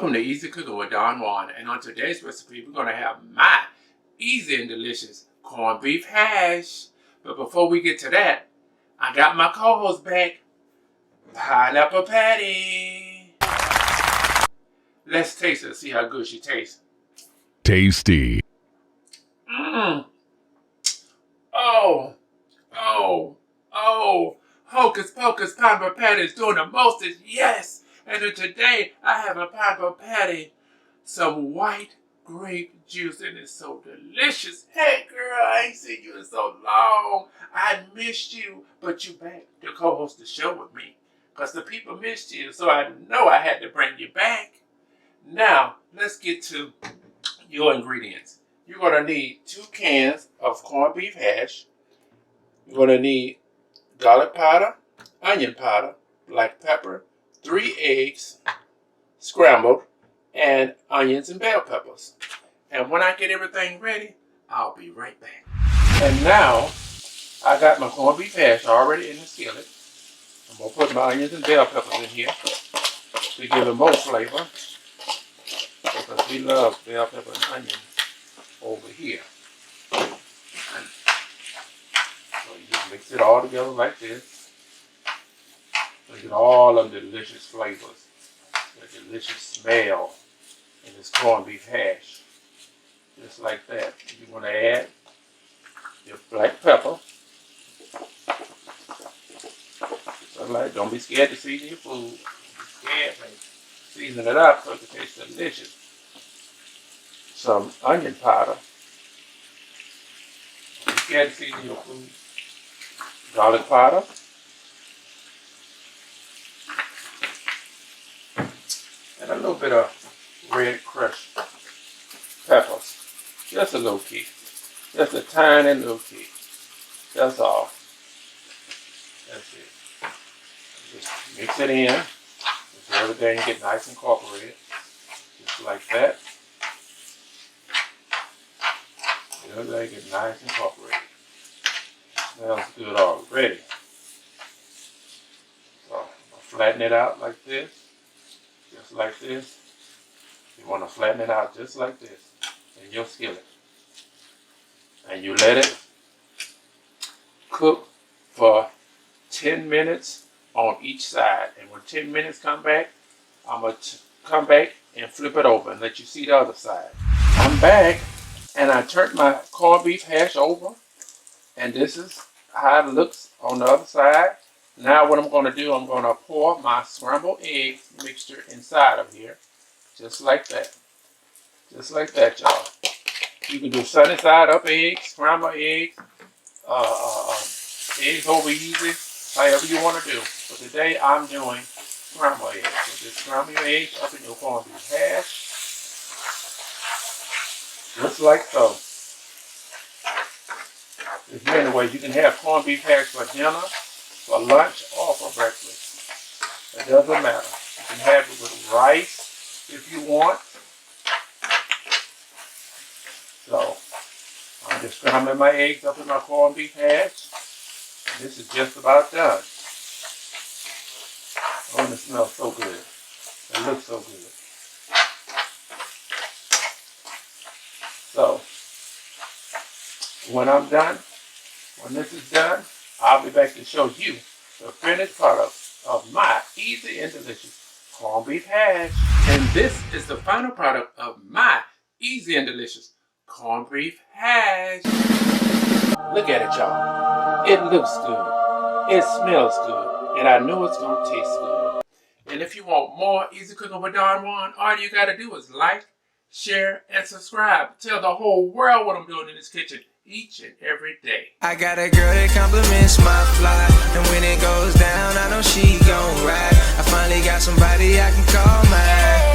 Welcome to Easy Cooking with Don Juan, and on today's recipe we're going to have my easy and delicious corned beef hash. But before we get to that, I got my co-host back, Pineapple Patty. Let's taste it, see how good she tastes. Tasty. Hocus Pocus Pineapple Patty is doing the mostest, yes! And then today I have a pineapple patty, some white grape juice, and it's so delicious. Hey girl, I ain't seen you in so long. I missed you, but you back to co-host the show with me. Because the people missed you, so I know I had to bring you back. Now, let's get to your ingredients. You're going to need 2 cans of corned beef hash. You're going to need garlic powder, onion powder, black pepper, 3 eggs scrambled, and onions and bell peppers. And when I get everything ready, I'll be right back. And now, I got my corned beef hash already in the skillet. I'm going to put my onions and bell peppers in here to give them more flavor, because we love bell pepper and onion over here. So you just mix it all together like this. So you get all of the delicious flavors, the delicious smell in this corned beef hash. Just like that. You want to add your black pepper. So like, don't be scared to season your food. Don't be scared, man. Season it up so it tastes delicious. Some onion powder. Don't be scared to season your food. Garlic powder. And a little bit of red crushed peppers. Just a little kick. Just a tiny little kick. That's all. That's it. Just mix it in. So everything get nice and incorporated. Just like that. Everything get nice and incorporated. Smells good already. So I'm going to flatten it out like this. Just like this. You want to flatten it out just like this in your skillet. And you let it cook for 10 minutes on each side. And when 10 minutes come back, I'm going to come back and flip it over and let you see the other side. I'm back, and I turned my corned beef hash over, and this is how it looks on the other side. Now what I'm going to do, I'm going to pour my scrambled egg mixture inside of here, just like that. Just like that, y'all. You can do sunny side up eggs, scrambled eggs, eggs over easy, however you want to do. But today I'm doing scrambled eggs. So just scramble your eggs up in your corned beef hash, just like so. There's many ways you can have corned beef hash for dinner, for lunch, or for breakfast. It doesn't matter. You can have it with rice if you want. So, I'm just scrambling my eggs up in my corned beef hash. And this is just about done. Oh, and it smells so good. It looks so good. So, when I'm done, when this is done, I'll be back to show you the finished product of my easy and delicious corned beef hash. And this is the final product of my easy and delicious corned beef hash. Look at it, y'all. It looks good. It smells good. And I know it's going to taste good. And if you want more Easy Cooking with Don Juan, all you got to do is like, share, and subscribe. Tell the whole world what I'm doing in this kitchen each and every day. I got a girl that compliments my fly, and when it goes down, I know she gon' ride. I finally got somebody I can call mine.